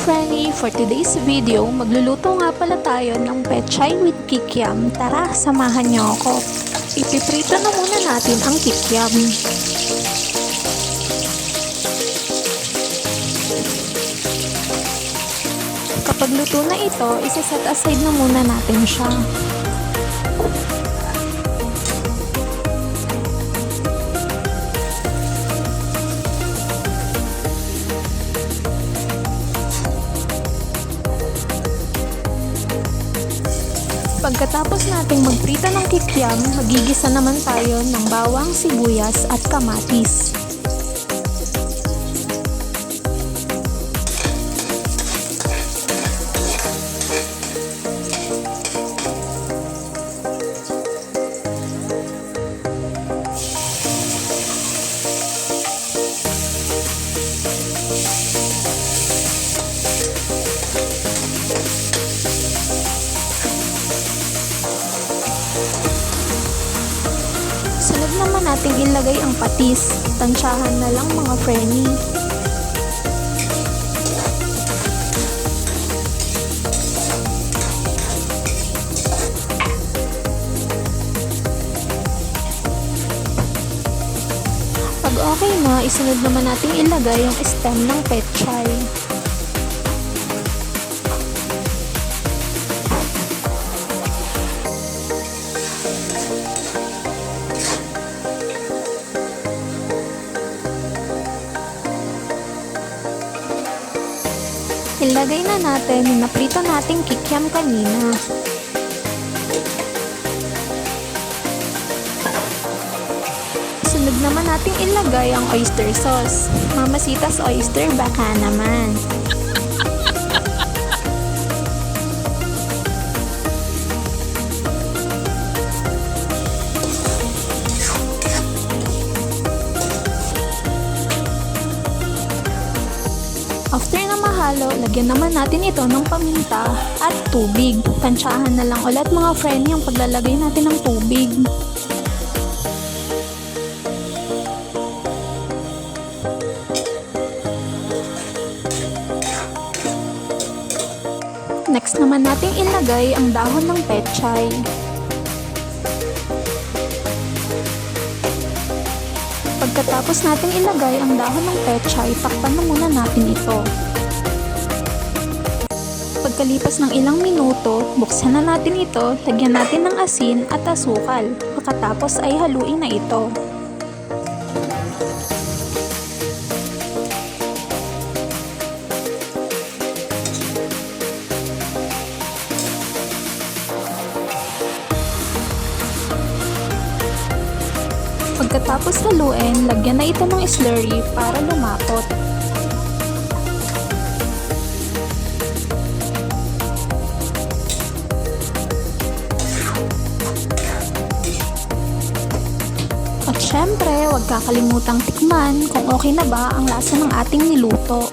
Frenny! For today's video, magluluto nga pala tayo ng pechay with kikiam. Tara, samahan niyo ako. Ipiprito na muna natin ang kikiam. Kapag luto na ito, isa-set aside na muna natin siya. Pagkatapos nating magprito ng kikiam, magigisa naman tayo ng bawang, sibuyas at kamatis. Sunod naman natin ilagay ang patis. Tansyahan na lang mga Frenny. Pag okay na, isunod naman natin ilagay ang stem ng pechay. Ilagay na natin yung naprito nating kikiam kanina. Sunod naman natin ilagay ang oyster sauce. Mamasitas oyster, baka naman. After na mahalo, lagyan naman natin ito ng paminta at tubig. Tansyahan na lang ulit mga Frenny ang paglalagay natin ng tubig. Next naman natin ilagay ang dahon ng pechay. Pagkatapos natin ilagay ang dahon ng pechay, takpan na muna natin ito. Pagkalipas ng ilang minuto, buksan na natin ito, lagyan natin ng asin at asukal. Pagkatapos ay haluin na ito. Pagkatapos haluin, lagyan na ito ng slurry para lumapot. At syempre, huwag kakalimutang tikman kung okay na ba ang lasa ng ating niluto.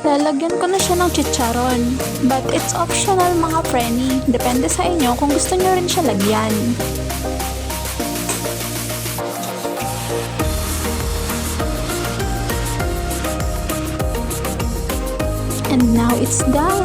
Lalagyan ko na siya ng chicharon. But it's optional mga Frenny. Depende sa inyo kung gusto nyo rin siya lagyan. And now it's done!